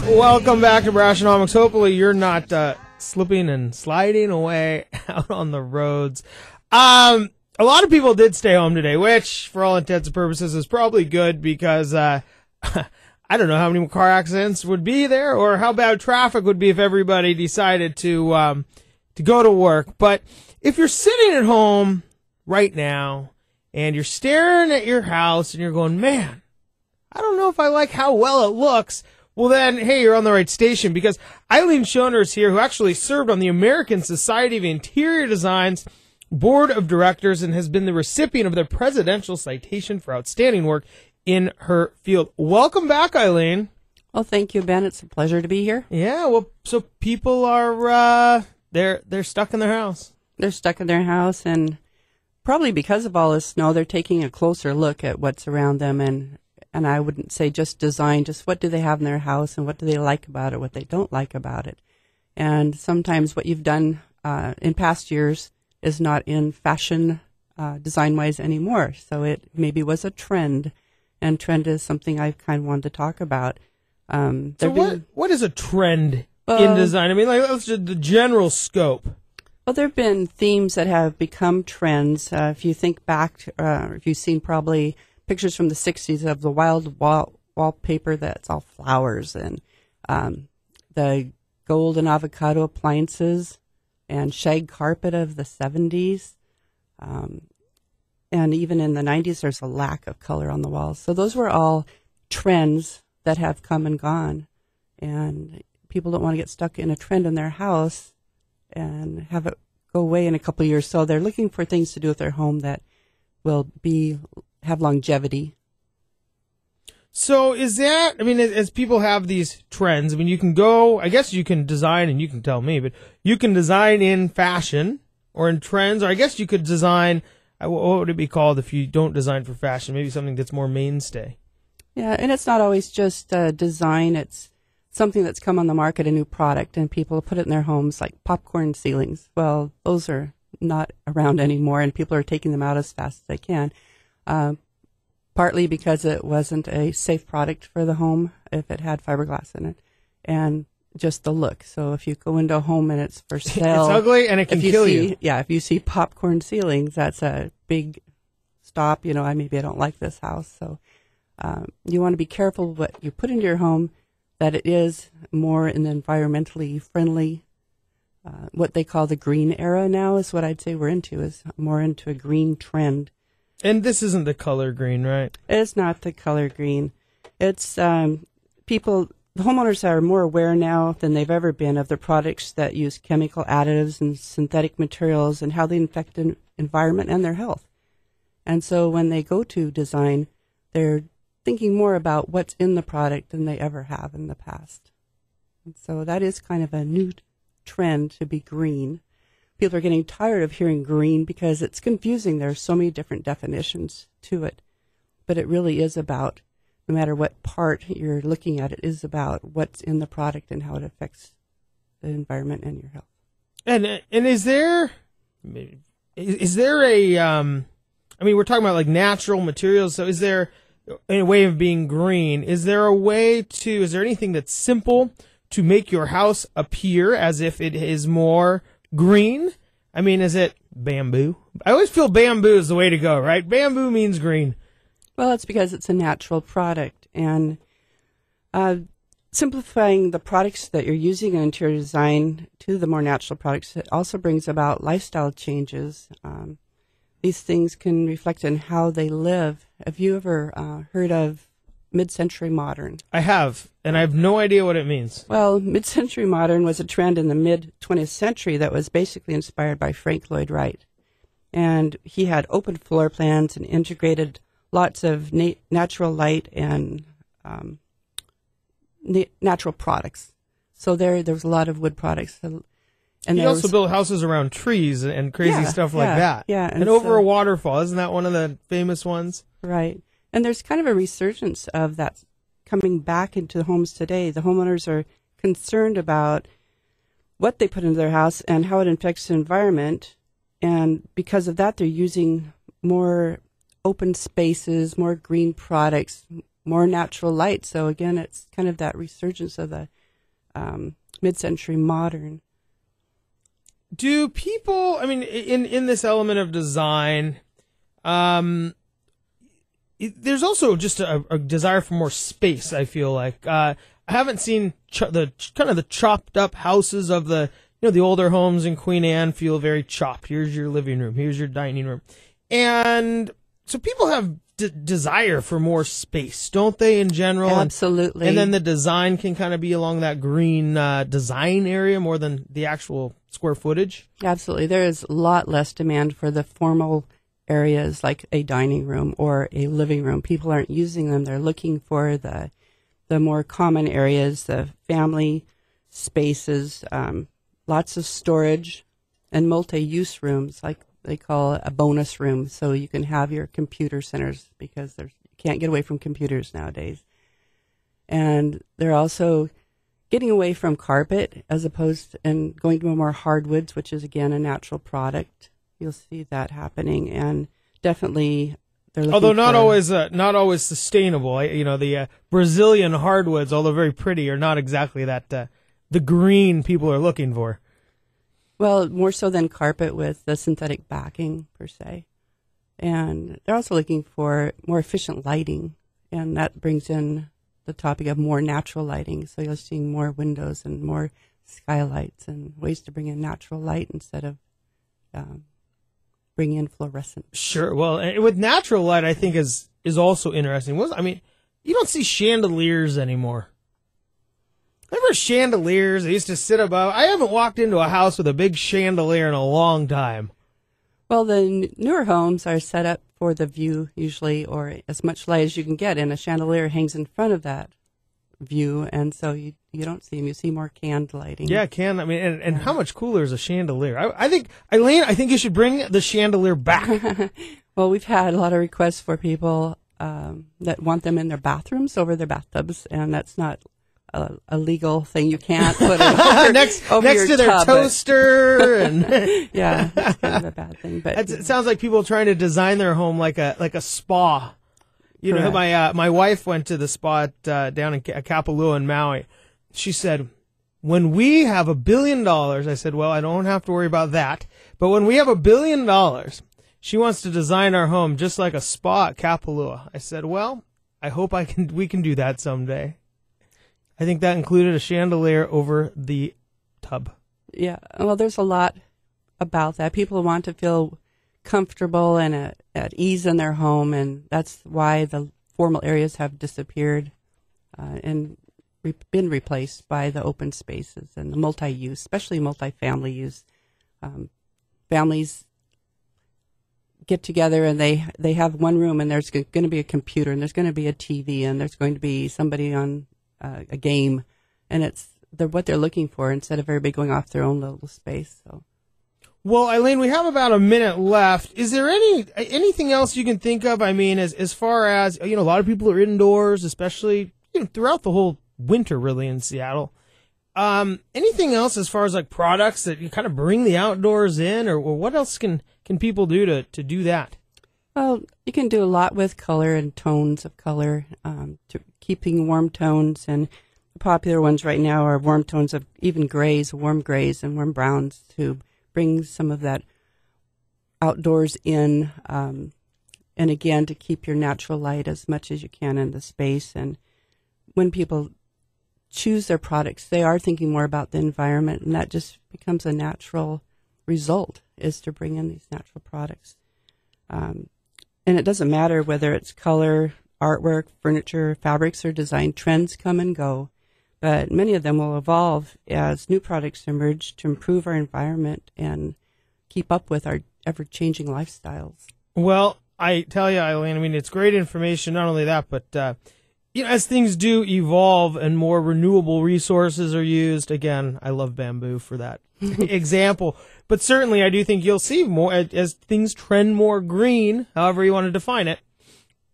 Welcome back to Brashenomics. Hopefully you're not slipping and sliding away out on the roads. A lot of people did stay home today, which for all intents and purposes is probably good because I don't know how many car accidents would be there or how bad traffic would be if everybody decided to go to work. But if you're sitting at home right now and you're staring at your house and you're going, man, I don't know if I like how well it looks, well then, hey, you're on the right station because Eileen Schoener is here, who actually served on the American Society of Interior Design's Board of Directors and has been the recipient of the Presidential Citation for outstanding work in her field. Welcome back, Eileen. Well, thank you, Ben. It's a pleasure to be here. Yeah, well, so people are, they're stuck in their house. They're stuck in their house, and probably because of all this snow, they're taking a closer look at what's around them, and I wouldn't say just design, just what do they have in their house and what do they like about it, what they don't like about it. And sometimes what you've done in past years is not in fashion design-wise anymore. So it maybe was a trend, and trend is something I kind of wanted to talk about. So what is a trend in design? I mean, like, that's just the general scope. Well, there have been themes that have become trends. If you think back, if you've seen probably pictures from the 60s of the wild wallpaper that's all flowers, and the gold and avocado appliances and shag carpet of the 70s. And even in the 90s, there's a lack of color on the walls. So those were all trends that have come and gone. And people don't want to get stuck in a trend in their house and have it go away in a couple of years. So they're looking for things to do with their home that will have longevity. So is that, I mean, as people have these trends, I mean, you can go, I guess you can design, and you can tell me, but you can design in fashion or in trends, or I guess you could design, what would it be called if you don't design for fashion? Maybe something that's more mainstay. Yeah, and it's not always just design. It's something that's come on the market, a new product, and people put it in their homes, like popcorn ceilings. Well, those are not around anymore, and people are taking them out as fast as they can. Partly because it wasn't a safe product for the home if it had fiberglass in it, and just the look. So if you go into a home and it's for sale, it's ugly and it can kill you. Yeah, if you see popcorn ceilings, that's a big stop. You know, maybe I don't like this house. So you want to be careful what you put into your home, that it is more an environmentally friendly. What they call the green era now is what I'd say we're into, is more into a green trend. And this isn't the color green, right? It's not the color green. It's the homeowners are more aware now than they've ever been of the products that use chemical additives and synthetic materials and how they infect the environment and their health. And so when they go to design, they're thinking more about what's in the product than they ever have in the past. And so that is kind of a new trend to be green. People are getting tired of hearing green because it's confusing. There are so many different definitions to it. But it really is about, no matter what part you're looking at, it is about what's in the product and how it affects the environment and your health. And is there a, I mean, we're talking about like natural materials. So is there a way of being green? Is there anything that's simple to make your house appear as if it is more green? I mean, is it bamboo? I always feel bamboo is the way to go, right? Bamboo means green. Well, it's because it's a natural product, and simplifying the products that you're using in interior design to the more natural products, it also brings about lifestyle changes. These things can reflect on how they live. Have you ever heard of Midcentury modern? I have, and I have no idea what it means. Well, mid-century modern was a trend in the mid-20th century that was basically inspired by Frank Lloyd Wright. And he had open floor plans and integrated lots of natural light and natural products. So there was a lot of wood products. And he also built houses around trees and crazy stuff like that. Yeah, and over a waterfall. Isn't that one of the famous ones? Right. And there's kind of a resurgence of that coming back into the homes today. The homeowners are concerned about what they put into their house and how it affects the environment. And because of that, they're using more open spaces, more green products, more natural light. So again, it's kind of that resurgence of the mid-century modern. Do people, I mean, in this element of design, there's also just a desire for more space, I feel like. I haven't seen the chopped up houses of the older homes in Queen Anne feel very chopped. Here's your living room. Here's your dining room. And so people have desire for more space, don't they, in general? Absolutely. And then the design can kind of be along that green design area more than the actual square footage? Absolutely. There is a lot less demand for the formal areas like a dining room or a living room. People aren't using them. They're looking for the more common areas, the family spaces, lots of storage, and multi-use rooms, like they call it a bonus room, so you can have your computer centers because you can't get away from computers nowadays. And they're also getting away from carpet as opposed to, and going to more hardwoods, which is, again, a natural product. You'll see that happening, and definitely they're looking although not always sustainable. The Brazilian hardwoods, although very pretty, are not exactly that the green people are looking for. Well, more so than carpet with the synthetic backing, per se. And they're also looking for more efficient lighting, and that brings in the topic of more natural lighting. So you're seeing more windows and more skylights and ways to bring in natural light instead of bringing in fluorescent. Sure. Well, with natural light, I think is also interesting. I mean, you don't see chandeliers anymore. Remember chandeliers? They used to sit above. I haven't walked into a house with a big chandelier in a long time. Well, the newer homes are set up for the view usually, or as much light as you can get, and a chandelier hangs in front of that view, and so you don't see them. You see more canned lighting. Yeah, I mean, and how much cooler is a chandelier? I think, Eileen, you should bring the chandelier back. Well, we've had a lot of requests for people that want them in their bathrooms over their bathtubs, and that's not a legal thing. You can't put it next your to their tub. toaster, and yeah, that's kind of a bad thing. But it sounds like people trying to design their home like a spa. Correct. My wife went to the spa down in Kapalua in Maui. She said, when we have $1 billion, I said, well, I don't have to worry about that. But when we have $1 billion, she wants to design our home just like a spa at Kapalua. I said, well, I hope we can do that someday. I think that included a chandelier over the tub. Yeah, well, there's a lot about that. People want to feel comfortable and at ease in their home, and that's why the formal areas have disappeared and been replaced by the open spaces and the multi-use, especially multi-family use. Families get together and they have one room, and there's going to be a computer, and there's going to be a TV, and there's going to be somebody on a game, and it's what they're looking for instead of everybody going off their own little space. So, well, Eileen, we have about a minute left. Is there anything else you can think of? I mean, as far as a lot of people are indoors, especially throughout the whole winter, really, in Seattle. Anything else as far as like products that you kind of bring the outdoors in, or what else can people do to do that? Well, you can do a lot with color and tones of color, to keeping warm tones, and the popular ones right now are warm tones of even grays, warm grays and warm browns to bring some of that outdoors in, and again, to keep your natural light as much as you can in the space. And when people choose their products, they are thinking more about the environment, and that just becomes a natural result, is to bring in these natural products. And it doesn't matter whether it's color, artwork, furniture, fabrics, or design. Trends come and go, but many of them will evolve as new products emerge to improve our environment and keep up with our ever-changing lifestyles. Well, I tell you, Eileen, I mean, it's great information. Not only that, but as things do evolve and more renewable resources are used, again, I love bamboo for that example. But certainly I do think you'll see more as things trend more green, however you want to define it.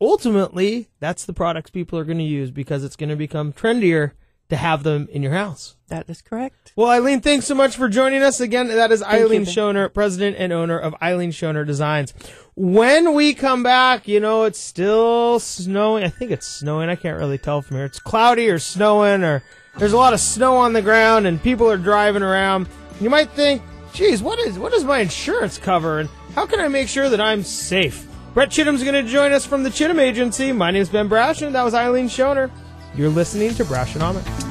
Ultimately, that's the products people are going to use because it's going to become trendier to have them in your house. That is correct. Well, Eileen, thanks so much for joining us again. That is Eileen you, Schoener, president and owner of Eileen Schoener Designs. When we come back, it's still snowing. I think it's snowing. I can't really tell from here. It's cloudy or snowing, or there's a lot of snow on the ground and people are driving around. You might think, geez, what does my insurance cover, and how can I make sure that I'm safe? Brett Chittum's going to join us from the Chittum Agency. My name is Ben Brashen. That was Eileen Schoener. You're listening to Brashenomics.